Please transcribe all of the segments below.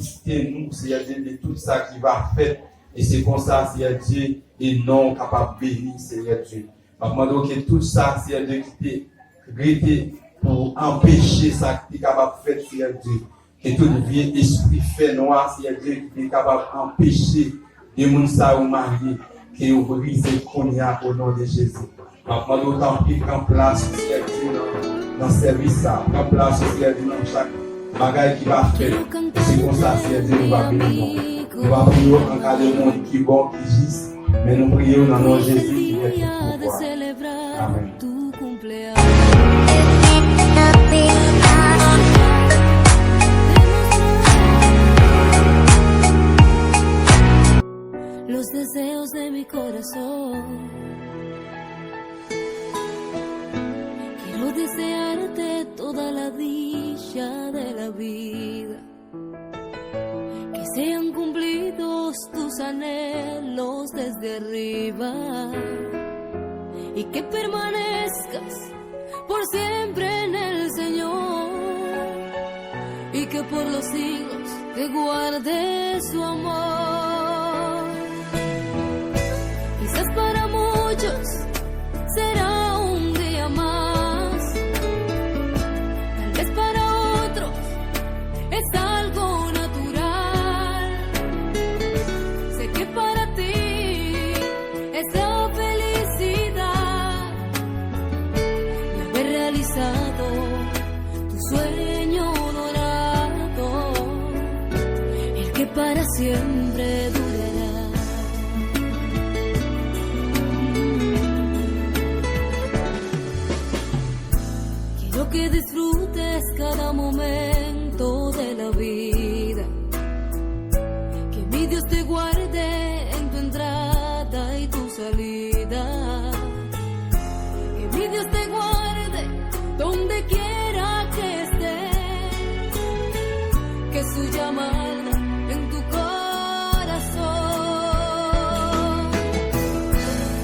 assisté nous, Seigneur Dieu, de tout ça qui va faire. Et c'est comme ça, Seigneur Dieu, et non capable de bénir, Seigneur Dieu. Je demande que tout ça, Seigneur Dieu, qui t'est regretté pour empêcher ça qui est capable de faire, Seigneur Dieu. Que tout vieux esprit fait noir, Seigneur Dieu, qui est capable d'empêcher les gens ça ou mariés, qui ont brisé le au nom de Jésus. Je demande autant qu'il prend place, Seigneur Dieu, dans le service, prend place, Seigneur Dieu, dans chaque bagage qui va faire. C'est comme ça, Seigneur Dieu, nous va bénir. Nous va prier en cas de monde qui est bon, qui gisse, mais nous prions dans le nom de Jésus qui est tout pouvoir. Amen. Los deseos de mi corazón. Quiero desearte toda la dicha de la vida. Que sean cumplidos tus anhelos desde arriba. Y que permanezcas por siempre en el Señor. Y que por los siglos te guarde su amor. Quizás para muchos será un día más, tal vez para otros es algo natural. Sé que para ti es la felicidad de haber realizado tu sueño dorado, el que para siempre durará. Que disfrutes cada momento de la vida. Que mi Dios te guarde en tu entrada y tu salida. Que mi Dios te guarde donde quiera que estés. Que su llamada en tu corazón.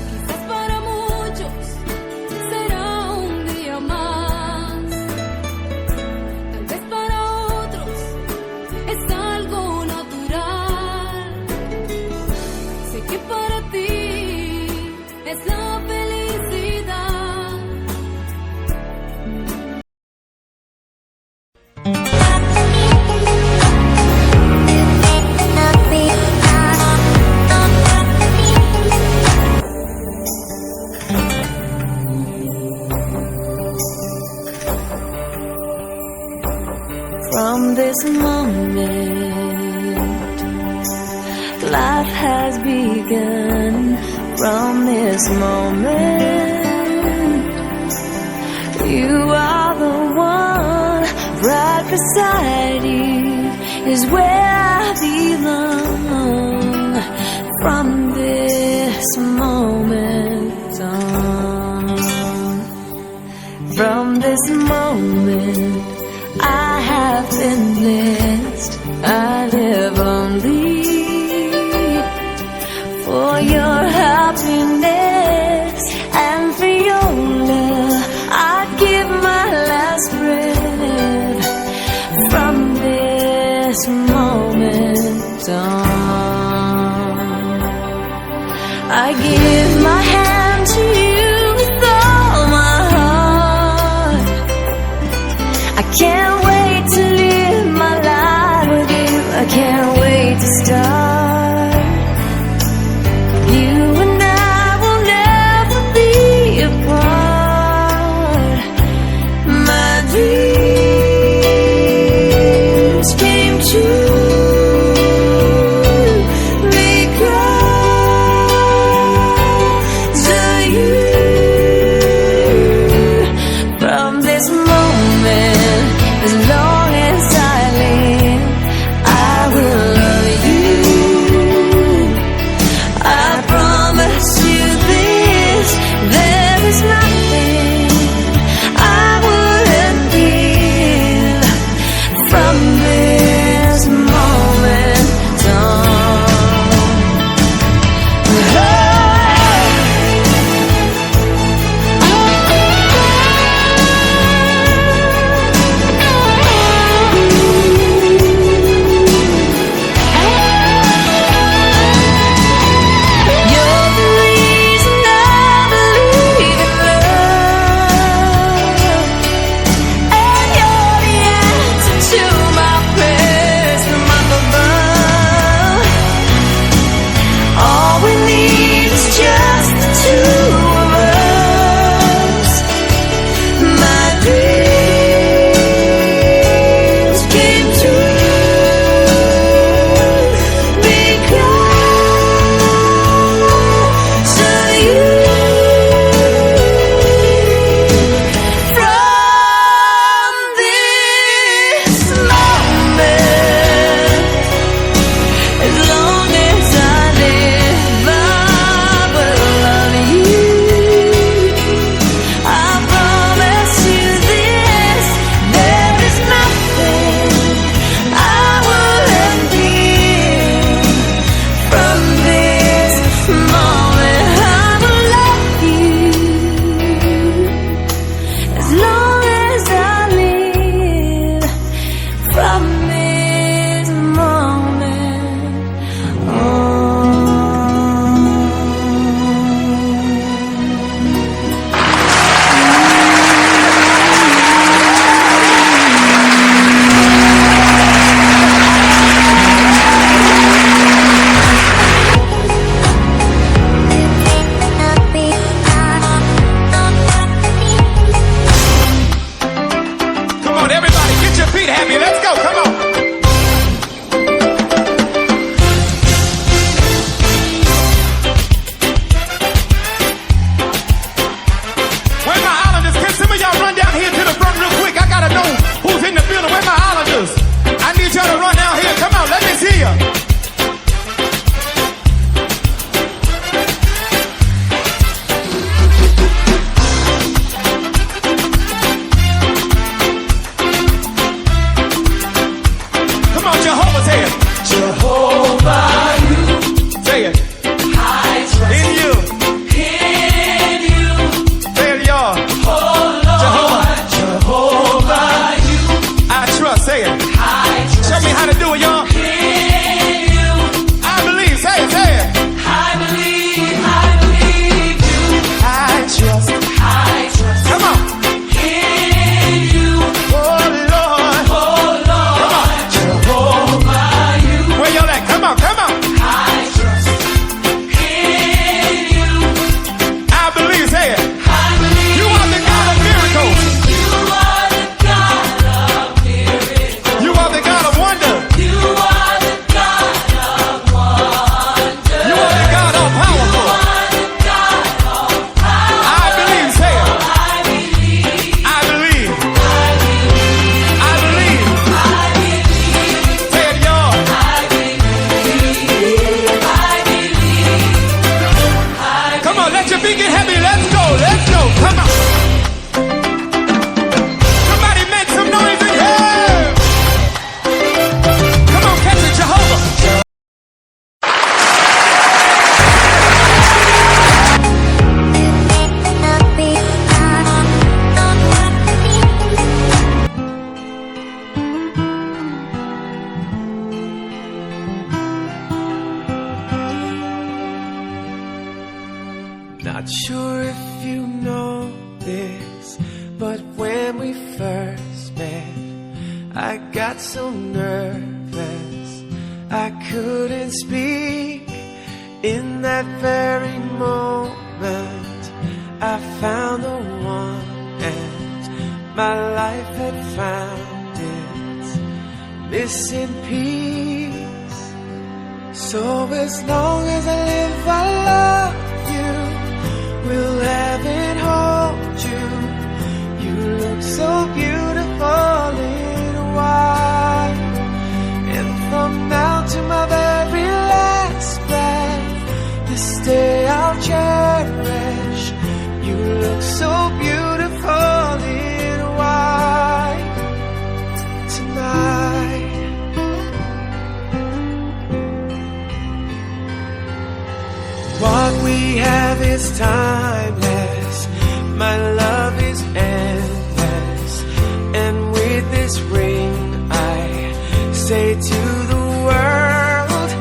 Quizás para muchos será un día más. From this moment, life has begun. From this moment, you are the one. Right beside you is where I belong. From this moment on, from this moment, I have been blessed. I live only for your happiness and for your love. I'd give my last breath. From this moment on, I give my hand to you with all my heart. I can't wait to live my life with you. I can't wait to start. You and I will never be apart. My dreams came true because sure if you know this, but when we first met, I got so nervous I couldn't speak. In that very moment I found the one, and my life had found its missing piece. So as long as I live I love you, will heaven hold you. You look so beautiful in white, and from now to my very last breath, this day I'll cherish. You look so beautiful in white tonight. What we have is timeless, my love is endless, and with this ring I say to the world,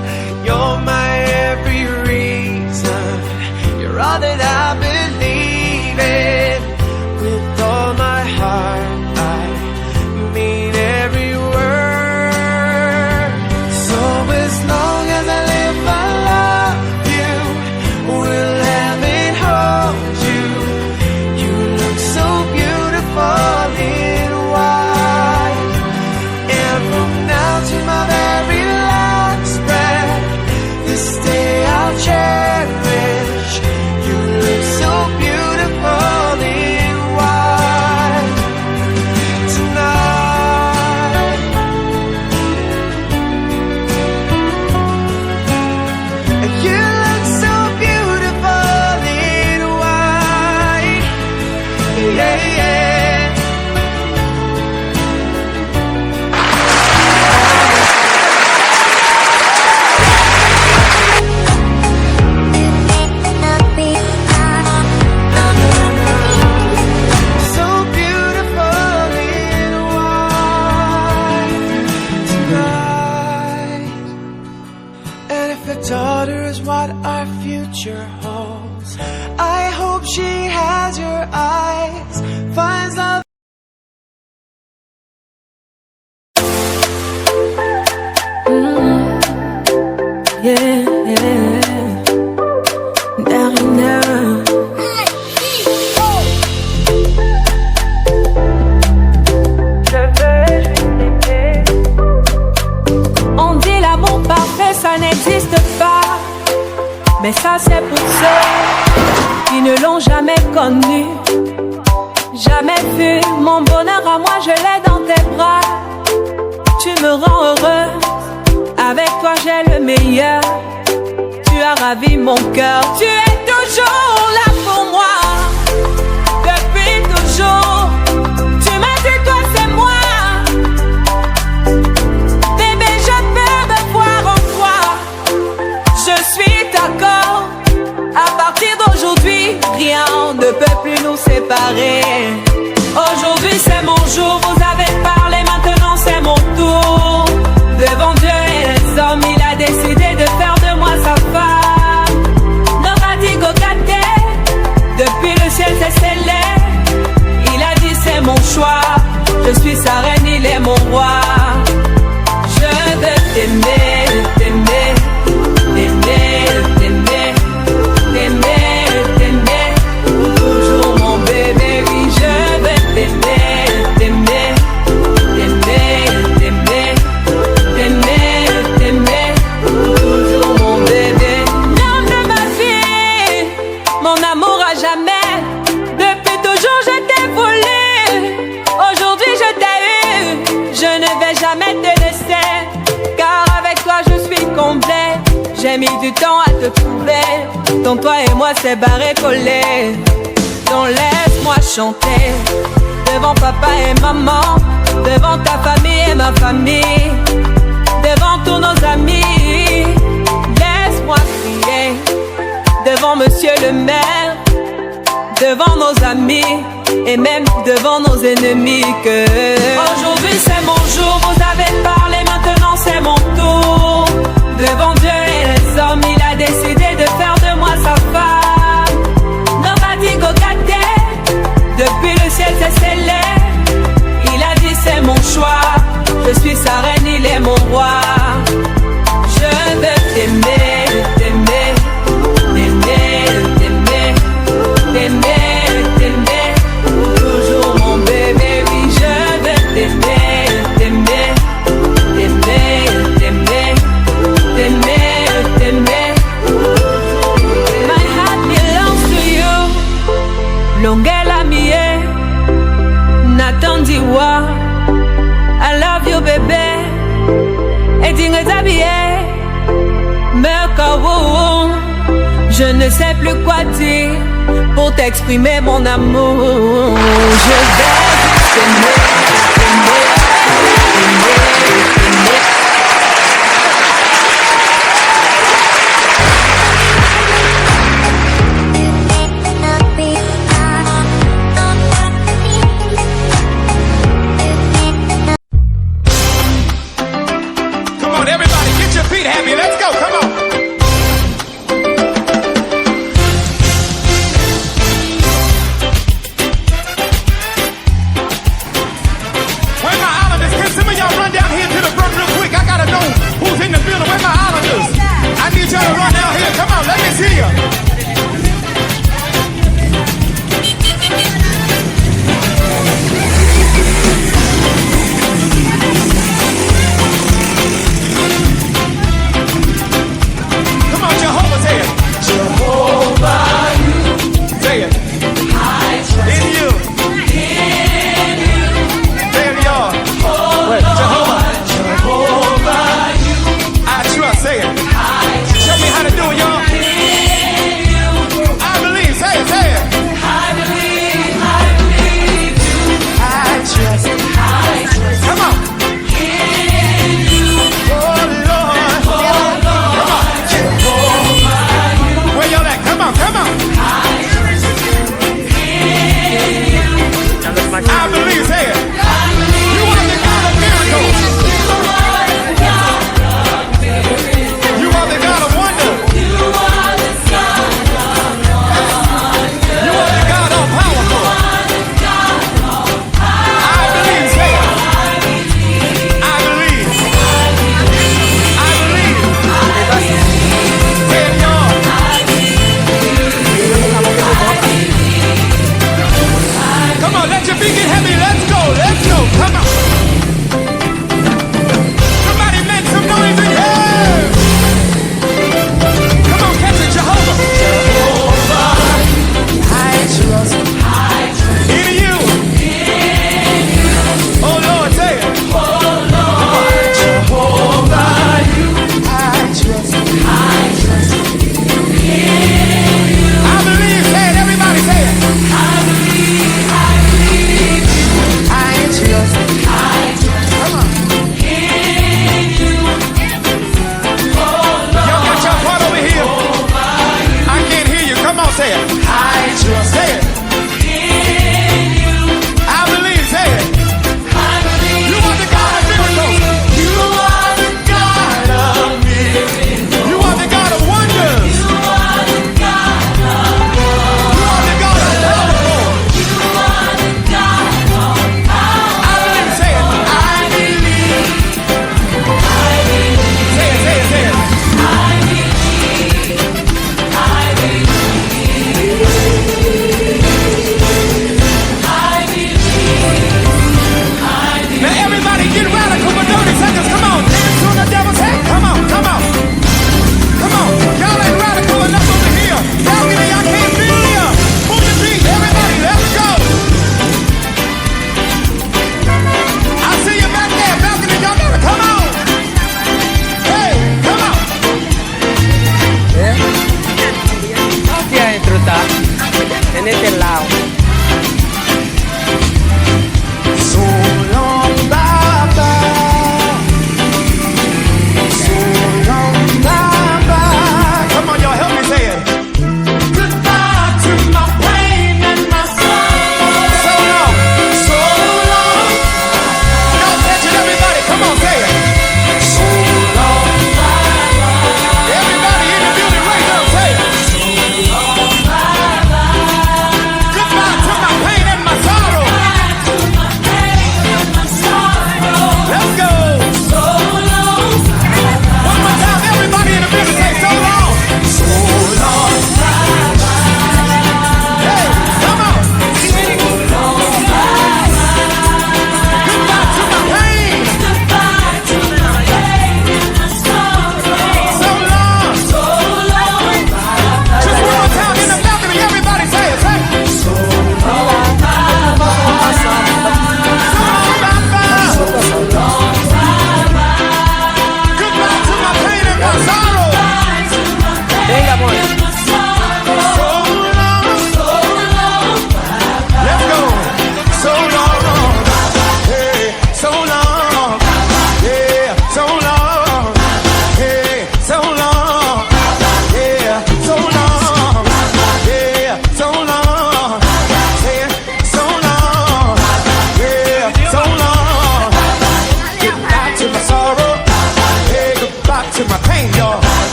you're my every reason, you're all that I believe in. With all my heart I mean every word. So as long as I live I love you, will heaven hold you. You look so beautiful in white, and from now to my very last breath, this day I'll cherish. You look so beautiful in white tonight. You look so beautiful in white, yeah, yeah. So beautiful in white tonight. And if a daughter is what our future holds, I hope she has your eyes, finds love. Yeah, Darina. On dit l'amour parfait, ça n'existe pas. Mais ça c'est pour ceux qui ne l'ont jamais connu, jamais vu. Mon bonheur à moi, je l'ai dans tes bras. Tu me rends heureuse, avec toi j'ai le meilleur. Tu as ravi mon cœur, tu es toujours là pour moi. Depuis toujours, tu m'as dit toi c'est moi. Bébé, je peux me voir en toi. Je suis d'accord. À partir d'aujourd'hui, rien ne peut plus nous séparer. Aujourd'hui c'est mon jour, vous avez parlé, maintenant c'est mon tour. Devant Dieu et les hommes, il a décidé de faire de moi sa femme. Novadigogate, depuis le ciel c'est scellé. Il a dit c'est mon choix, je suis sa reine, il est mon roi. Je veux t'aimer, t'aimer, t'aimer, t'aimer, t'aimer, t'aimer, toujours mon bébé, oui je veux t'aimer, t'aimer, t'aimer, t'aimer, t'aimer, t'aimer, toujours mon bébé. L'homme de ma vie, mon amour à jamais, depuis toujours je t'ai voulu, aujourd'hui je t'ai eu, je ne vais jamais te laisser, car avec toi je suis complet. J'ai mis du temps à te trouver, ton toi et moi c'est barré collé. Donc laisse-moi chanter, devant papa et maman, devant ta famille et ma famille, devant tous nos amis. Laisse-moi crier, devant monsieur le maire, devant nos amis et même devant nos ennemis que aujourd'hui c'est mon jour, vous avez parlé, maintenant c'est mon tour. Devant Dieu et les hommes, il a décidé de faire de moi sa femme. ne sais plus quoi dire pour t'exprimer mon amour. Je vais juste t'aimer, t'aimer, t'aimer, t'aimer. Come on, everybody, get your feet happy. Let's go. Come on. Where my islanders? Can some of y'all run down here to the front real quick? I gotta know who's in the building. Where my islanders? I need y'all to run down here. Come on, let me see you.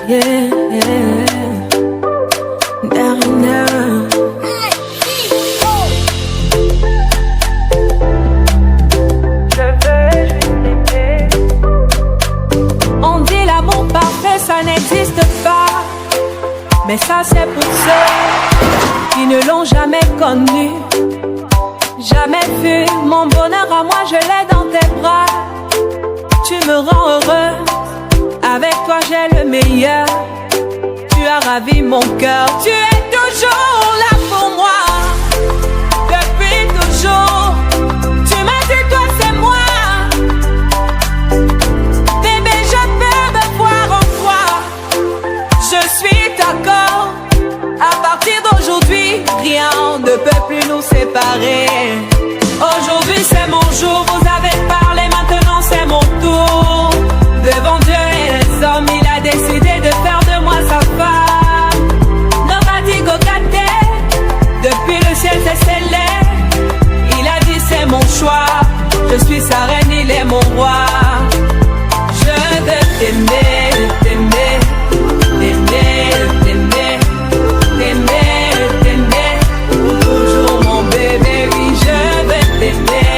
Yeah, Darina. On dit l'amour parfait, ça n'existe pas. Mais ça c'est pour ceux qui ne l'ont jamais connu. Jamais vu mon bonheur à moi, je l'ai dans tes bras. Tu me rends heureux, avec toi j'ai le meilleur. Tu as ravi mon cœur, tu es toujours là pour moi. Depuis toujours, tu m'as dit toi c'est moi. Bébé, je peux me voir en toi. Je suis d'accord. À partir d'aujourd'hui, rien ne peut plus nous séparer. Aujourd'hui c'est mon jour, vous avez parlé, maintenant c'est mon tour. Devant Dieu et les hommes, il a décidé de faire de moi sa femme. Nobody go got it. Depuis le ciel c'est scellé. Il a dit c'est mon choix. Je suis sa reine, il est mon roi. Je veux t'aimer, t'aimer, t'aimer, t'aimer, t'aimer, t'aimer. Toujours mon bébé, oui, je veux t'aimer,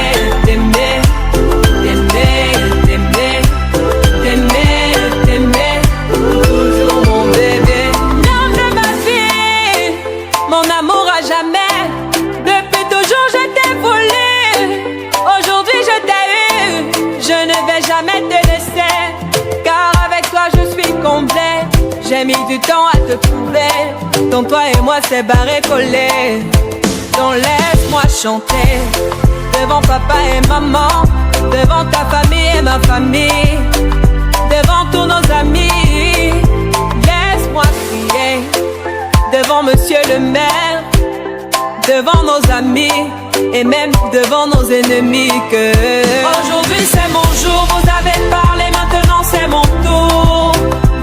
t'aimer, t'aimer, t'aimer, t'aimer, t'aimer. Toujours mon bébé. L'homme de ma vie, mon amour à jamais. Depuis toujours je t'ai voulu. Aujourd'hui je t'ai eu. Je ne vais jamais te laisser, car avec toi je suis complet. J'ai mis du temps à te trouver. Ton toi et moi c'est barré collé. Donc laisse-moi chanter devant papa et maman, devant ta famille et ma famille, devant tous nos amis. Laisse-moi crier devant monsieur le maire, devant nos amis et même devant nos ennemis que aujourd'hui c'est mon jour, vous avez parlé, maintenant c'est mon tour.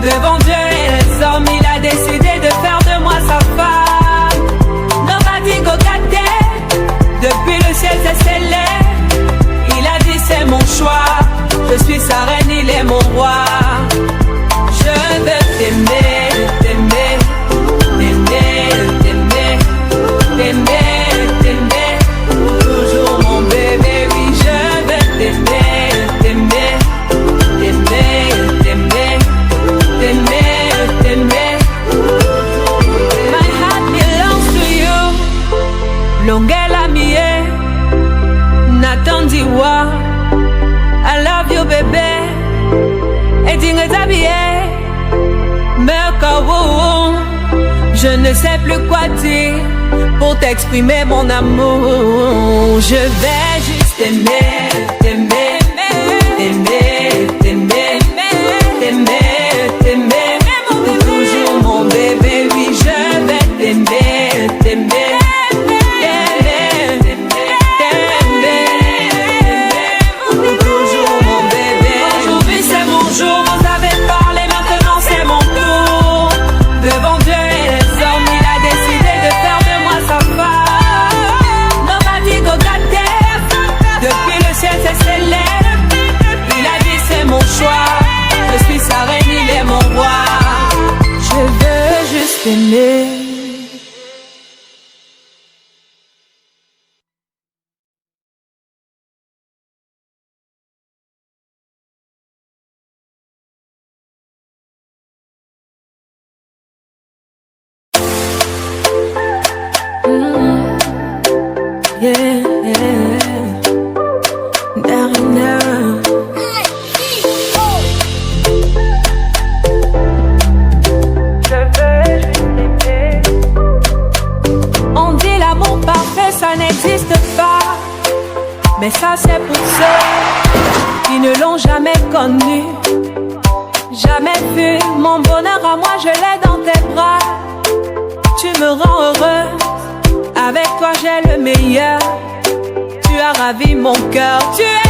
Devant Dieu et les hommes, il a décidé de faire de moi sa femme. Nobody go got it. Depuis le ciel c'est scellé. Il a dit c'est mon choix. Je suis sa reine, il est mon roi. Je veux t'aimer, t'aimer, t'aimer, t'aimer, t'aimer, t'aimer. Toujours mon bébé, oui, je veux t'aimer, t'aimer, t'aimer, t'aimer, t'aimer, t'aimer. My heart belongs to you. Longela mie, Nathan Diwa. I love you, bébé. Et Dingue Merkawo. Je ne sais plus quoi dire pour t'exprimer mon amour. Je vais juste t'aimer, t'aimer, t'aimer, t'aimer, t'aimer, t'aimer. Toujours mon bébé, oui, je vais t'aimer, t'aimer. Je suis sa reine, il est mon roi. Je veux juste t'aimer. Yeah, Darina. On dit l'amour parfait, ça n'existe pas. Mais ça c'est pour ceux qui ne l'ont jamais connu. Jamais vu mon bonheur à moi, je l'ai dans tes bras. Tu me rends heureux, avec toi j'ai le meilleur. Tu as ravi mon cœur, tu es